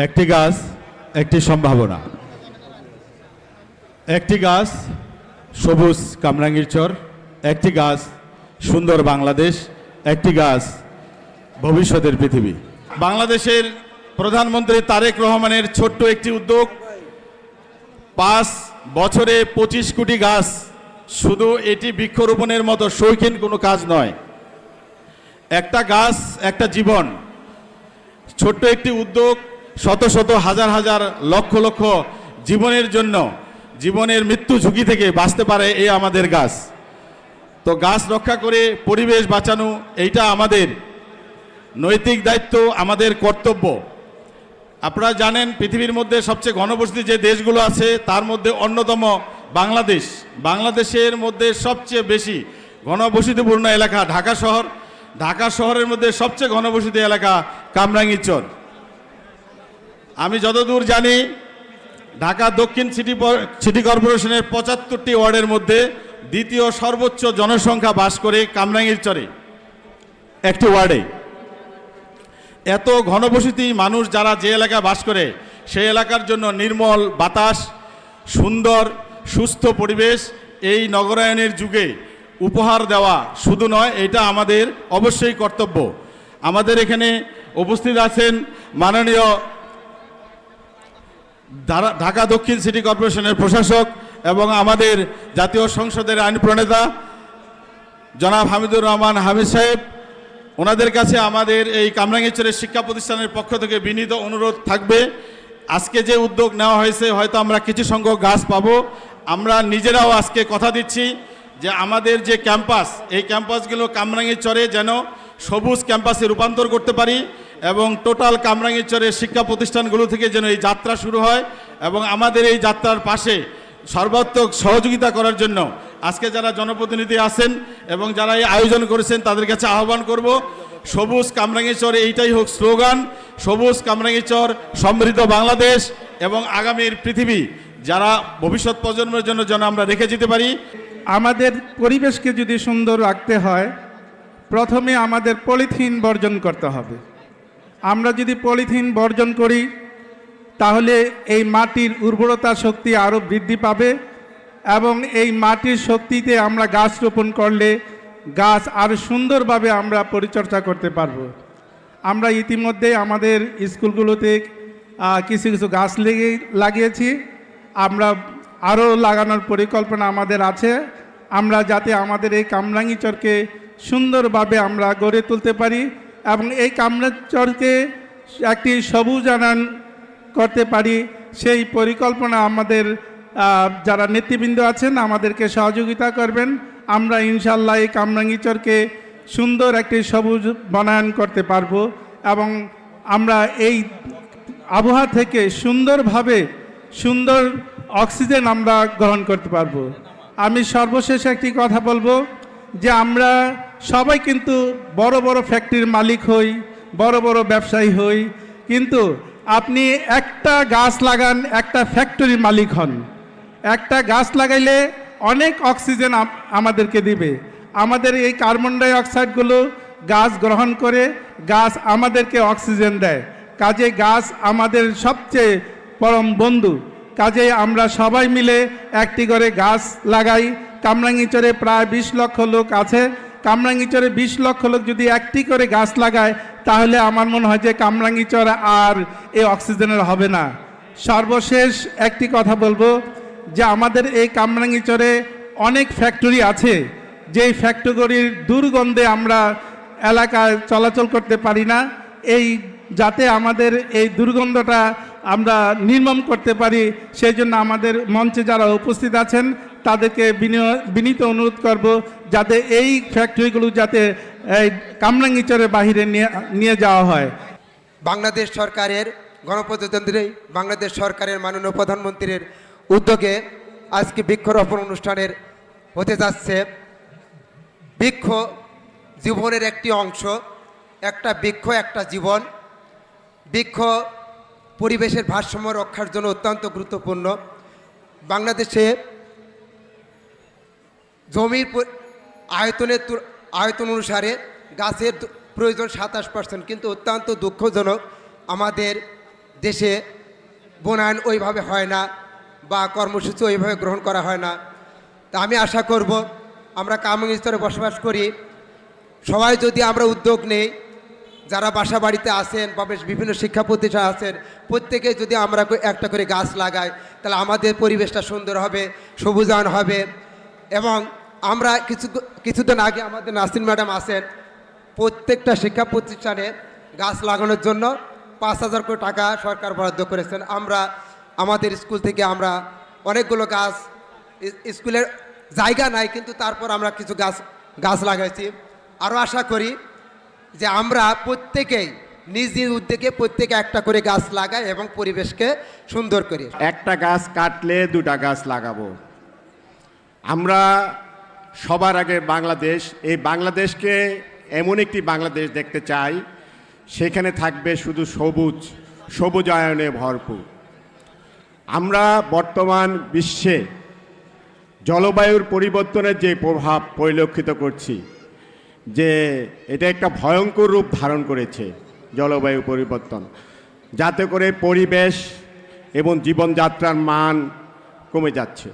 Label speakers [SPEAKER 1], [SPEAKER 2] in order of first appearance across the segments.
[SPEAKER 1] একটি গাছ একটি সম্ভাবনা। একটি গাছ সবুজ কামরাঙ্গীর চর, একটি গাছ সুন্দর বাংলাদেশ, একটি গাছ ভবিষ্যতের পৃথিবী। বাংলাদেশের প্রধানমন্ত্রী তারেক রহমানের ছোট্ট একটি উদ্যোগ, 5 বছরে 25 কোটি গাছ। শুধু এটি বৃক্ষরোপণের মতো শৌখিন কোনো কাজ নয়, একটা গাছ একটা জীবন। ছোট্ট একটি উদ্যোগ শত শত হাজার হাজার লক্ষ লক্ষ জীবনের জন্য, জীবনের মৃত্যু ঝুঁকি থেকে বাঁচতে পারে এই আমাদের গাছ। তো গাছ রক্ষা করে পরিবেশ বাঁচানো এইটা আমাদের নৈতিক দায়িত্ব, আমাদের কর্তব্য। আপনারা জানেন পৃথিবীর মধ্যে সবচেয়ে ঘনবসতি যে দেশগুলো আছে তার মধ্যে অন্যতম বাংলাদেশ। বাংলাদেশের মধ্যে সবচেয়ে বেশি ঘনবসতিপূর্ণ এলাকা ঢাকা শহর। ঢাকা শহরের মধ্যে সবচেয়ে ঘনবসতি এলাকা কামরাঙ্গীর চর। আমি যতদূর জানি ঢাকা দক্ষিণ সিটি কর্পোরেশনের 75টি ওয়ার্ডের মধ্যে দ্বিতীয় সর্বোচ্চ জনসংখ্যা বাস করে কামরাঙ্গীর চরে একটি ওয়ার্ডে। এত ঘনবসতি মানুষ যারা যে এলাকায় বাস করে সেই এলাকার জন্য নির্মল বাতাস, সুন্দর সুস্থ পরিবেশ এই নগরায়নের যুগে উপহার দেওয়া শুধু নয়, এটা আমাদের অবশ্যই কর্তব্য। আমাদের এখানে উপস্থিত আছেন মাননীয় ঢাকা দক্ষিণ সিটি কর্পোরেশনের প্রশাসক এবং আমাদের জাতীয় সংসদের আইন প্রণেতা জনাব হামিদুর রহমান হামিদ সাহেব। ওনাদের কাছে আমাদের এই কামরাঙ্গীরচরের শিক্ষা প্রতিষ্ঠানের পক্ষ থেকে বিনীত অনুরোধ থাকবে, আজকে যে উদ্যোগ নেওয়া হয়েছে হয়তো আমরা কিছু সংখ্যক গাছ পাবো। আমরা নিজেরাও আজকে কথা দিচ্ছি যে আমাদের যে ক্যাম্পাস, এই ক্যাম্পাসগুলো কামরাঙ্গীরচরে যেন সবুজ ক্যাম্পাসে রূপান্তর করতে পারি এবং টোটাল কামরাঙ্গীরচরের শিক্ষা প্রতিষ্ঠানগুলো থেকে যেন এই যাত্রা শুরু হয়। এবং আমাদের এই যাত্রার পাশে সর্বাত্মক সহযোগিতা করার জন্য আজকে যারা জনপ্রতিনিধি আছেন এবং যারা এই আয়োজন করেছেন তাদের কাছে আহ্বান করব, সবুজ কামরাঙ্গীরচর এইটাই হোক স্লোগান। সবুজ কামরাঙ্গীরচর, সমৃদ্ধ বাংলাদেশ এবং আগামীর পৃথিবী যারা ভবিষ্যৎ প্রজন্মের জন্য যেন আমরা রেখে যেতে পারি।
[SPEAKER 2] আমাদের পরিবেশকে যদি সুন্দর রাখতে হয় প্রথমে আমাদের পলিথিন বর্জন করতে হবে। আমরা যদি পলিথিন বর্জন করি তাহলে এই মাটির উর্বরতা শক্তি আরও বৃদ্ধি পাবে এবং এই মাটির শক্তিতে আমরা গাছ রোপণ করলে গাছ আরও সুন্দরভাবে আমরা পরিচর্যা করতে পারব। আমরা ইতিমধ্যে আমাদের স্কুলগুলোতে কিছু কিছু গাছ লাগিয়েছি, আমরা আরও লাগানোর পরিকল্পনা আমাদের আছে। আমরা যাতে আমাদের এই কামরাঙ্গীরচরকে সুন্দরভাবে আমরা গড়ে তুলতে পারি এবং এই কামরাঙ্গীরচরকে একটি সবুজায়ন করতে পারি, সেই পরিকল্পনা আমাদের যারা নেতৃবৃন্দ আছেন আমাদেরকে সহযোগিতা করবেন। আমরা ইনশাল্লাহ এই কামরাঙ্গীরচরকে সুন্দর একটি সবুজ বনায়ন করতে পারবো এবং আমরা এই আবহাওয়া থেকে সুন্দরভাবে সুন্দর অক্সিজেন আমরা গ্রহণ করতে পারবো। আমি সর্বশেষ একটি কথা বলবো যে আমরা সবাই কিন্তু বড় বড় ফ্যাক্টরির মালিক হই, বড় বড় ব্যবসায়ী হই, কিন্তু আপনি একটা গাছ লাগান, একটা ফ্যাক্টরির মালিক হন। একটা গাছ লাগাইলে অনেক অক্সিজেন আমাদেরকে দিবে। আমাদের এই কার্বন ডাই অক্সাইডগুলো গাছ গ্রহণ করে, গাছ আমাদেরকে অক্সিজেন দেয়। কাজে গাছ আমাদের সবচেয়ে পরম বন্ধু। কাজে আমরা সবাই মিলে একটি করে গাছ লাগাই। কামরাঙ্গীরচরে প্রায় 20 লক্ষ লোক আছে। কামরাঙ্গীরচরে 20 লক্ষ লোক যদি একটি করে গাছ লাগায় তাহলে আমার মনে হয় যে কামরাঙ্গীরচর আর এই অক্সিজেনের হবে না। সর্বশেষ একটি কথা বলবো যে আমাদের এই কামরাঙ্গীরচরে অনেক ফ্যাক্টরি আছে, যেই ফ্যাক্টরির দুর্গন্ধে আমরা এলাকায় চলাচল করতে পারি না। এই যাতে আমাদের এই দুর্গন্ধটা আমরা নির্মূল করতে পারি সেই জন্য আমাদের মঞ্চে যারা উপস্থিত আছেন তাদেরকে বিনীত অনুরোধ করব যাতে এই ফ্যাক্টরিগুলো যাতে এই কামরাঙ্গীরচরের বাহিরে নিয়ে যাওয়া হয়।
[SPEAKER 3] বাংলাদেশ সরকারের গণপ্রজাতন্ত্রী বাংলাদেশ সরকারের মাননীয় প্রধানমন্ত্রীর উদ্যোগে আজকে বৃক্ষরোপণ অনুষ্ঠানের হতে যাচ্ছে। বৃক্ষ জীবনের একটি অংশ, একটা বৃক্ষ একটা জীবন। বৃক্ষ পরিবেশের ভারসাম্য রক্ষার জন্য অত্যন্ত গুরুত্বপূর্ণ। বাংলাদেশে জমির আয়তন অনুসারে গাছের প্রয়োজন 27%, কিন্তু অত্যন্ত দুঃখজনক আমাদের দেশে বনায়ন ওইভাবে হয় না বা কর্মসূচি ওইভাবে গ্রহণ করা হয় না। তা আমি আশা করব আমরা কামরাঙ্গীর স্তরে বসবাস করি, সবাই যদি আমরা উদ্যোগ নেই, যারা বাসা বাড়িতে আছেন বা বিভিন্ন শিক্ষা প্রতিষ্ঠান আছেন, প্রত্যেকে যদি আমরা একটা করে গাছ লাগাই, তাহলে আমাদের পরিবেশটা সুন্দর হবে, সবুজায়ন হবে। এবং আমরা কিছুদিন আগে আমাদের নাসরিন ম্যাডাম আছেন, প্রত্যেকটা শিক্ষা প্রতিষ্ঠানে গাছ লাগানোর জন্য 5,000 কোটি টাকা সরকার বরাদ্দ করেছেন। আমরা আমাদের স্কুল থেকে আমরা অনেকগুলো গাছ, স্কুলের জায়গা নাই কিন্তু তারপর আমরা কিছু গাছ লাগাইছি। আরও আশা করি যে আমরা প্রত্যেকেই নিজ নিজ উদ্যোগে প্রত্যেকে একটা করে গাছ লাগাই এবং পরিবেশকে সুন্দর করি।
[SPEAKER 4] একটা গাছ কাটলে 2টা গাছ লাগাবো। আমরা সবার আগে এই বাংলাদেশকে এমন একটি বাংলাদেশ দেখতে চাই, সেখানে থাকবে শুধু সবুজায়নে ভরপুর। আমরা বর্তমান বিশ্বে জলবায়ুর পরিবর্তনের যে প্রভাব পরিলক্ষিত করছি, যে এটা একটা ভয়ঙ্কর রূপ ধারণ করেছে জলবায়ু পরিবর্তন, যাতে করে পরিবেশ এবং জীবনযাত্রার মান কমে যাচ্ছে।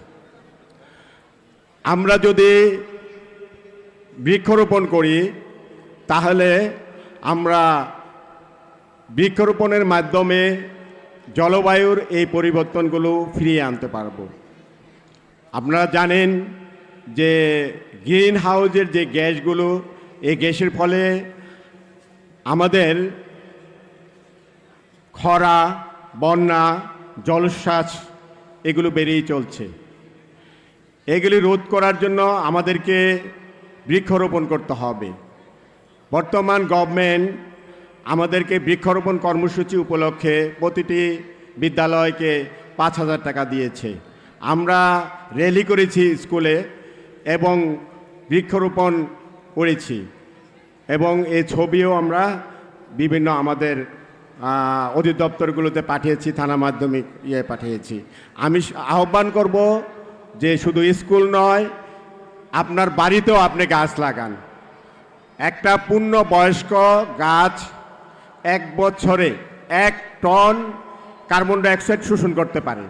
[SPEAKER 4] আমরা যদি বৃক্ষরোপণ করি, তাহলে আমরা বৃক্ষরোপণের মাধ্যমে জলবায়ুর এই পরিবর্তনগুলো ফিরিয়ে আনতে পারব। আপনারা জানেন যে গ্রিন হাউসের যে গ্যাসগুলো, এই গ্যাসের ফলে আমাদের খরা, বন্যা, জলোচ্ছ্বাস এগুলো বেড়েই চলছে। এগুলি রোধ করার জন্য আমাদেরকে বৃক্ষরোপণ করতে হবে। বর্তমান গভর্নমেন্ট আমাদেরকে বৃক্ষরোপণ কর্মসূচি উপলক্ষে প্রতিটি বিদ্যালয়কে 5,000 টাকা দিয়েছে। আমরা র্যালি করেছি স্কুলে এবং বৃক্ষরোপণ করেছি, এবং এই ছবিও আমরা বিভিন্ন আমাদের অধিদপ্তরগুলোতে পাঠিয়েছি, থানা মাধ্যমিক পাঠিয়েছি। আমি আহ্বান করব যে শুধু স্কুল নয়, আপনার বাড়িতেও আপনি গাছ লাগান। একটা পূর্ণবয়স্ক গাছ 1 বছরে 1 টন কার্বন ডাইঅক্সাইড শোষণ করতে পারে।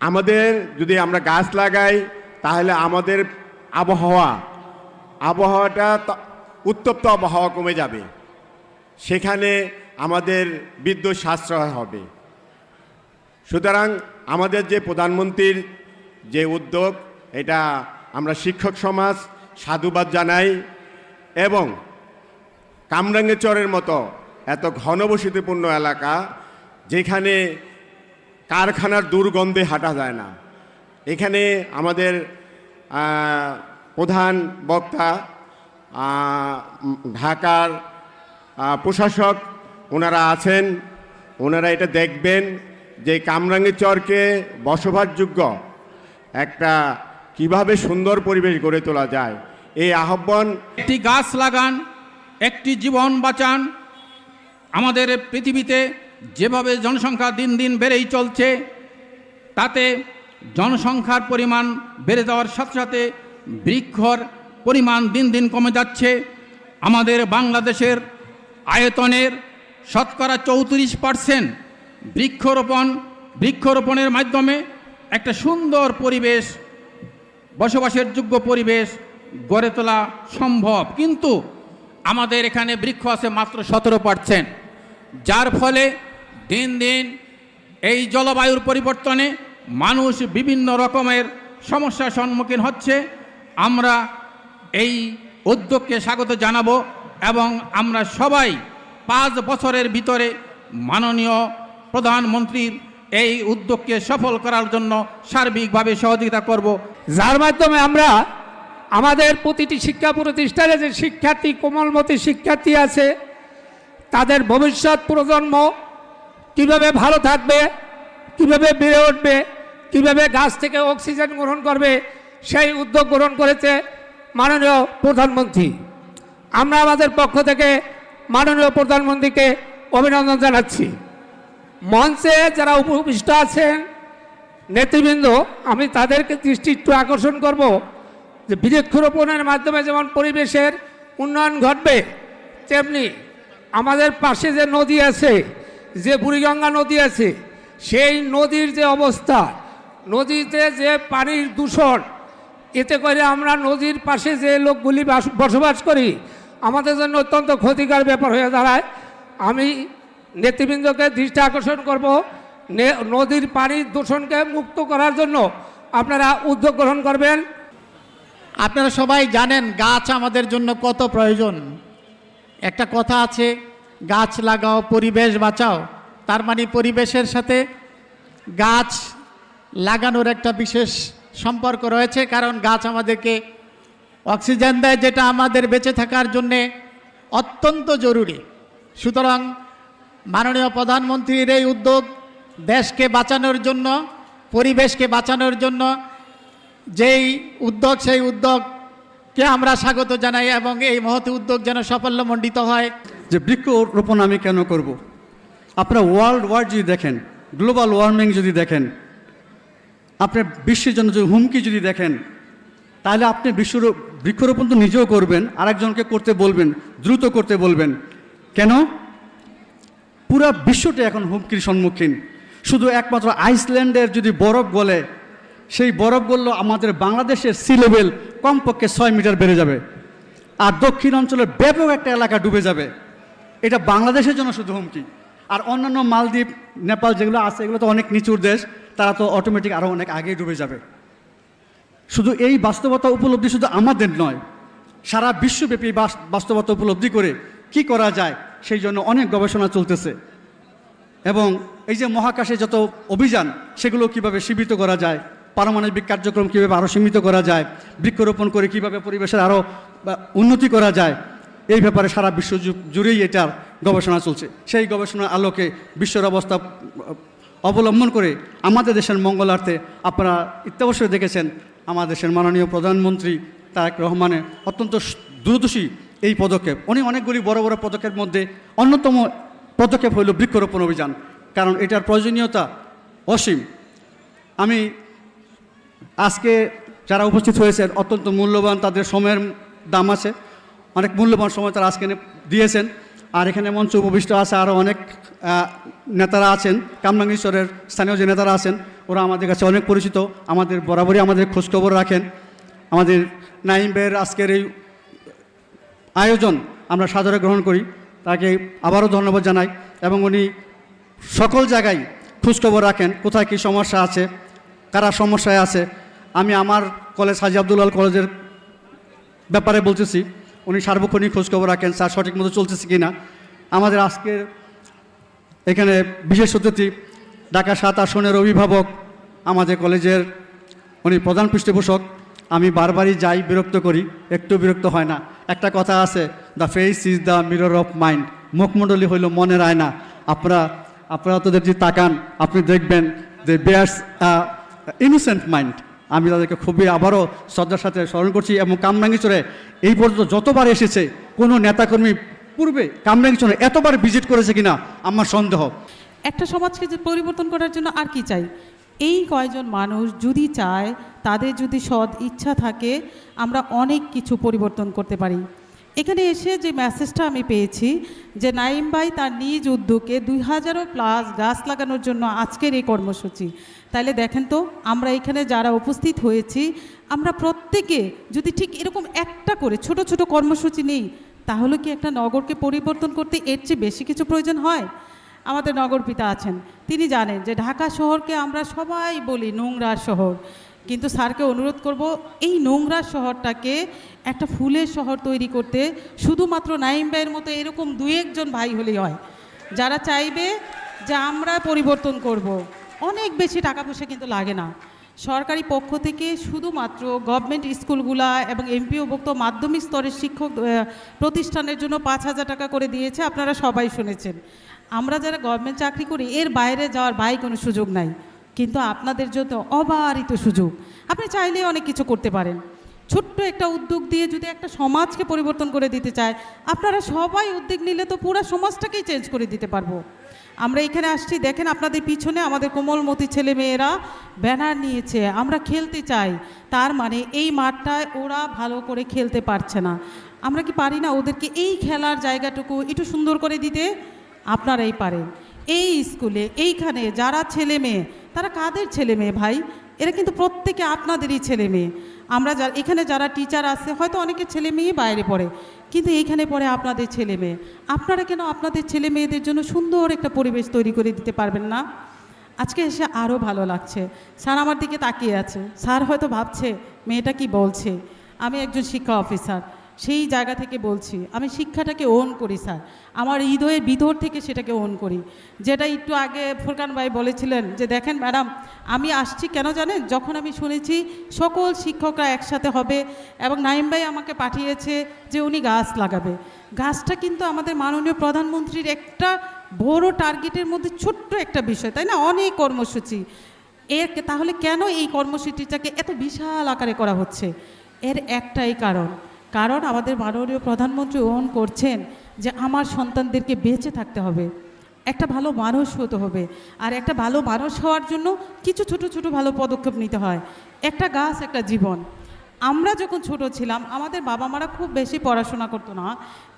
[SPEAKER 4] আমাদের যদি আমরা গাছ লাগাই, তাহলে আমাদের আবহাওয়াটা উত্তপ্ত আবহাওয়া কমে যাবে, সেখানে আমাদের বিদ্যুৎ সাশ্রয় হবে। সুতরাং আমাদের যে প্রধানমন্ত্রীর যে উদ্যোগ, এটা আমরা শিক্ষক সমাজ সাধুবাদ জানাই। এবং কামরাঙ্গীরচরের মতো এত ঘনবসতিপূর্ণ এলাকা, যেখানে কারখানার দুর্গন্ধে হাঁটা যায় না, এখানে আমাদের প্রধান বক্তা ঢাকার প্রশাসক ওনারা আছেন, ওনারা এটা দেখবেন যে কামরাঙ্গীরচরকে বসবাসযোগ্য একটা কিভাবে সুন্দর পরিবেশ গড়ে তোলা যায়। এই আহ্বান,
[SPEAKER 5] একটি গাছ লাগান, একটি জীবন বাঁচান। আমাদের পৃথিবীতে যেভাবে জনসংখ্যা দিন দিন বেড়েই চলছে, তাতে জনসংখ্যার পরিমাণ বেড়ে যাওয়ার সাথে সাথে বৃক্ষর পরিমাণ দিন দিন কমে যাচ্ছে। আমাদের বাংলাদেশের আয়তনের শতকরা 34% বৃক্ষরোপণের মাধ্যমে একটা সুন্দর পরিবেশ, বসবাসের যোগ্য পরিবেশ গড়ে তোলা সম্ভব। কিন্তু আমাদের এখানে বৃক্ষ আছে মাত্র 17%, যার ফলে দিন দিন এই জলবায়ুর পরিবর্তনে মানুষ বিভিন্ন রকমের সমস্যার সম্মুখীন হচ্ছে। আমরা এই উদ্যোগকে স্বাগত জানাবো এবং আমরা সবাই 5 বছরের ভিতরে মাননীয় প্রধানমন্ত্রীর এই উদ্যোগকে সফল করার জন্য সার্বিকভাবে সহযোগিতা করব,
[SPEAKER 6] যার মাধ্যমে আমরা আমাদের প্রতিটি শিক্ষা প্রতিষ্ঠানে যে শিক্ষার্থী, কোমলমতি শিক্ষার্থী আছে, তাদের ভবিষ্যৎ প্রজন্ম কিভাবে ভালো থাকবে, কিভাবে বেড়ে উঠবে, কিভাবে গাছ থেকে অক্সিজেন গ্রহণ করবে, সেই উদ্যোগ গ্রহণ করেছে মাননীয় প্রধানমন্ত্রী। আমরা আমাদের পক্ষ থেকে মাননীয় প্রধানমন্ত্রীকে অভিনন্দন জানাচ্ছি। মঞ্চে যারা উপবিষ্ট আছেন নেতৃবৃন্দ, আমি তাদেরকে দৃষ্টি একটু আকর্ষণ করব যে বৃক্ষরোপণের মাধ্যমে যেমন পরিবেশের উন্নয়ন ঘটবে, তেমনি আমাদের পাশে যে নদী আছে, যে বুড়িগঙ্গা নদী আছে, সেই নদীর যে অবস্থা, নদীতে যে পানির দূষণ, এতে করে আমরা নদীর পাশে যে লোকগুলি বসবাস করি আমাদের জন্য অত্যন্ত ক্ষতিকর ব্যাপার হয়ে দাঁড়ায়। আমি নেতৃবৃন্দকে দৃষ্টি আকর্ষণ করব, নদীর পানির দূষণকে মুক্ত করার জন্য আপনারা উদ্যোগ গ্রহণ করবেন।
[SPEAKER 7] আপনারা সবাই জানেন গাছ আমাদের জন্য কত প্রয়োজন। একটা কথা আছে, গাছ লাগাও পরিবেশ বাঁচাও। তার মানে পরিবেশের সাথে গাছ লাগানোর একটা বিশেষ সম্পর্ক রয়েছে, কারণ গাছ আমাদেরকে অক্সিজেন দেয়, যেটা আমাদের বেঁচে থাকার জন্যে অত্যন্ত জরুরি। সুতরাং মাননীয় প্রধানমন্ত্রীর এই উদ্যোগ দেশকে বাঁচানোর জন্য, পরিবেশকে বাঁচানোর জন্য যেই উদ্যোগ, সেই উদ্যোগকে আমরা স্বাগত জানাই এবং এই মহৎ উদ্যোগ যেন সাফল্যমণ্ডিত হয়।
[SPEAKER 8] যে বৃক্ষরোপণ আমি কেন করব? আপনারা ওয়ার্ল্ড ওয়ার যদি দেখেন, গ্লোবাল ওয়ার্মিং যদি দেখেন, আপনার বিশ্বের জন্য যে হুমকি যদি দেখেন, তাহলে আপনি বৃক্ষরোপণ তো নিজেও করবেন, আরেকজনকে করতে বলবেন, দ্রুত করতে বলবেন। কেন? পুরা বিশ্বটা এখন হুমকির সম্মুখীন। শুধু একমাত্র আইসল্যান্ডের যদি বরফ গলে, সেই বরফ গললে আমাদের বাংলাদেশের সি লেভেল কমপক্ষে 6 মিটার বেড়ে যাবে, আর দক্ষিণ অঞ্চলের ব্যাপক একটা এলাকা ডুবে যাবে। এটা বাংলাদেশের জন্য শুধু হুমকি। আর অন্যান্য মালদ্বীপ, নেপাল যেগুলো আছে, এগুলো তো অনেক নিচুর দেশ, তারা তো অটোমেটিক আরও অনেক আগেই ডুবে যাবে। শুধু এই বাস্তবতা উপলব্ধি শুধু আমাদের নয়, সারা বিশ্বব্যাপী বাস্তবতা উপলব্ধি করে কি করা যায় সেই জন্য অনেক গবেষণা চলতেছে। এবং এই যে মহাকাশে যত অভিযান, সেগুলো কিভাবে সীমিত করা যায়, পারমাণবিক কার্যক্রম কীভাবে আরও সীমিত করা যায়, বৃক্ষরোপণ করে কীভাবে পরিবেশের আরও উন্নতি করা যায়, এই ব্যাপারে সারা বিশ্ব জুড়েই এটার গবেষণা চলছে। সেই গবেষণার আলোকে বিশ্বের অবস্থা অবলম্বন করে আমাদের দেশের মঙ্গলার্থে আপনারা অবশ্যই দেখেছেন আমাদের দেশের মাননীয় প্রধানমন্ত্রী তারেক রহমানের অত্যন্ত দূরদর্শী এই পদক্ষেপ। উনি অনেকগুলি বড় বড় পদক্ষেপের মধ্যে অন্যতম পদক্ষেপ হইল বৃক্ষরোপণ অভিযান, কারণ এটার প্রয়োজনীয়তা অসীম। আমি আজকে যারা উপস্থিত হয়েছেন অত্যন্ত মূল্যবান, তাদের সময়ের দাম আছে, অনেক মূল্যবান সময় তারা আজকে দিয়েছেন। আর এখানে মঞ্চে উপবিষ্ট আছে আরও অনেক নেতারা আছেন, কামরাঙ্গীরচরের স্থানীয় যে নেতারা আছেন, ওরা আমাদের কাছে অনেক পরিচিত, আমাদের বরাবরই আমাদের খোঁজখবর রাখেন। আমাদের নাঈম ভাইয়ের আজকের এই আয়োজন আমরা সাদরে গ্রহণ করি, তাকে আবারও ধন্যবাদ জানাই। এবং উনি সকল জায়গায় খোঁজখবর রাখেন, কোথায় কী সমস্যা আছে, কারা সমস্যায় আছে। আমি আমার কলেজ হাজী আব্দুল কলেজের ব্যাপারে বলতেছি, উনি সার্বক্ষণিক খোঁজখবর রাখেন স্যার সঠিক মতো চলতেছে কি না। আমাদের আজকের এখানে বিশেষ অতিথি ঢাকা 7 আসনের অভিভাবক আমাদের কলেজের, উনি প্রধান পৃষ্ঠপোষক। আমি বারবারই যাই, বিরক্ত করি, একটু বিরক্ত হয় না। একটা কথা আছে, the face is the mirror of mind, মুখমণ্ডলী হইল মনের আয়না। আপনারা তোদের যে তাকান, আপনি দেখবেন যে বেয়ার্স ইনোসেন্ট মাইন্ড। আমি তাদেরকে খুবই আবারও শ্রদ্ধার সাথে স্মরণ করছি। এবং কামরাঙ্গীরচরে এই পর্যন্ত যতবার এসেছে কোনো নেতাকর্মী পূর্বে কামরাঙ্গীরচরে এতবার ভিজিট করেছে কিনা আমার সন্দেহ।
[SPEAKER 9] একটা সমাজকে যে পরিবর্তন করার জন্য আর কি চাই? এই কয়জন মানুষ যদি চায়, তাদের যদি সৎ ইচ্ছা থাকে, আমরা অনেক কিছু পরিবর্তন করতে পারি। এখানে এসে যে মেসেজটা আমি পেয়েছি যে নাঈম ভাই তার নিজ উদ্যোগে 2000+ গাছ লাগানোর জন্য আজকের এই কর্মসূচি, তাহলে দেখেন তো আমরা এখানে যারা উপস্থিত হয়েছি, আমরা প্রত্যেকে যদি ঠিক এরকম একটা করে ছোট ছোট কর্মসূচি নেই, তাহলে কি একটা নগরকে পরিবর্তন করতে এর চেয়ে বেশি কিছু প্রয়োজন হয়? আমাদের নগরপিতা আছেন, তিনি জানেন যে ঢাকা শহরকে আমরা সবাই বলি নোংরা শহর, কিন্তু স্যারকে অনুরোধ করব এই নোংরা শহরটাকে একটা ফুলের শহর তৈরি করতে শুধুমাত্র নাঈম ভাইয়ের মতো এরকম 2-1 জন ভাই হলেই হয়, যারা চাইবে যে আমরা পরিবর্তন করব। অনেক বেশি টাকা পয়সা কিন্তু লাগে না। সরকারি পক্ষ থেকে শুধুমাত্র গভর্নমেন্ট স্কুলগুলা এবং এমপিওভুক্ত মাধ্যমিক স্তরের শিক্ষক প্রতিষ্ঠানের জন্য 5,000 টাকা করে দিয়েছে, আপনারা সবাই শুনেছেন। আমরা যারা গভর্নমেন্ট চাকরি করি এর বাইরে যাওয়ার কোনো সুযোগ নাই, কিন্তু আপনাদের জন্য অবারিত সুযোগ। আপনি চাইলে অনেক কিছু করতে পারেন। ছোট্ট একটা উদ্যোগ দিয়ে যদি একটা সমাজকে পরিবর্তন করে দিতে চায়, আপনারা সবাই উদ্যোগ নিলে তো পুরো সমাজটাকেই চেঞ্জ করে দিতে পারবো। আমরা এখানে আসছি, দেখেন আপনাদের পিছনে আমাদের কোমলমতি ছেলে মেয়েরা ব্যানার নিয়েছে, আমরা খেলতে চাই। তার মানে এই মাঠটায় ওরা ভালো করে খেলতে পারছে না, আমরা কি পারি না ওদেরকে এই খেলার জায়গাটুকু একটু সুন্দর করে দিতে? আপনারাই পারেন। এই স্কুলে এইখানে যারা ছেলে মেয়ে, তারা কাদের ছেলে মেয়ে ভাই? এরা কিন্তু প্রত্যেকে আপনাদেরই ছেলে মেয়ে। আমরা এখানে যারা টিচার আছে, হয়তো অনেকের ছেলে মেয়ে বাইরে পড়ে, কিন্তু এইখানে পড়ে আপনাদের ছেলে মেয়ে। আপনারা কেন আপনাদের ছেলে মেয়েদের জন্য সুন্দর একটা পরিবেশ তৈরি করে দিতে পারবেন না? আজকে এসে আরও ভালো লাগছে। স্যার আমার দিকে তাকিয়ে আছে, স্যার হয়তো ভাবছে মেয়েটা কি বলছে। আমি একজন শিক্ষা অফিসার, সেই জায়গা থেকে বলছি, আমি শিক্ষাটাকে ওন করি স্যার, আমার হৃদয়ের ভিতর থেকে সেটাকে ওন করি। যেটা একটু আগে ফুরকান ভাই বলেছিলেন যে দেখেন ম্যাডাম, আমি আসছি কেন জানেন? যখন আমি শুনেছি সকল শিক্ষকরা একসাথে হবে এবং নাইম ভাই আমাকে পাঠিয়েছে যে উনি গাছ লাগাবে। গাছটা কিন্তু আমাদের মাননীয় প্রধানমন্ত্রীর একটা বড় টার্গেটের মধ্যে ছোট্ট একটা বিষয়, তাই না? অনেক কর্মসূচি তাহলে কেন এই কর্মসূচিটাকে এত বিশাল আকারে করা হচ্ছে? এর একটাই কারণ আমাদের মাননীয় প্রধানমন্ত্রী ওন করছেন যে আমার সন্তানদেরকে বেঁচে থাকতে হবে, একটা ভালো মানুষ হতে হবে। আর একটা ভালো মানুষ হওয়ার জন্য কিছু ছোট ছোট ভালো পদক্ষেপ নিতে হয়। একটা গাছ একটা জীবন। আমরা যখন ছোট ছিলাম, আমাদের বাবা মারা খুব বেশি পড়াশোনা করতো না,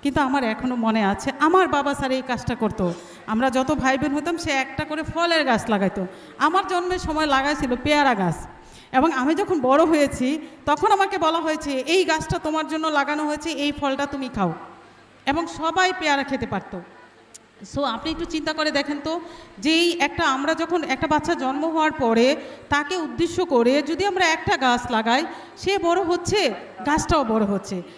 [SPEAKER 9] কিন্তু আমার এখনও মনে আছে আমার বাবা স্যার এই কাজটা করতো। আমরা যত ভাই বোন হতাম, সে একটা করে ফলের গাছ লাগাইতো। আমার জন্মের সময় লাগাইছিল পেয়ারা গাছ, এবং আমি যখন বড় হয়েছি তখন আমাকে বলা হয়েছে এই গাছটা তোমার জন্য লাগানো হয়েছে, এই ফলটা তুমি খাও। এবং সবাই পেয়ারা খেতে পারতো। সো আপনি একটু চিন্তা করে দেখেন তো, যেই আমরা যখন একটা বাচ্চা জন্ম হওয়ার পরে তাকে উদ্দেশ্য করে যদি আমরা একটা গাছ লাগাই, সে বড় হচ্ছে, গাছটাও বড় হচ্ছে।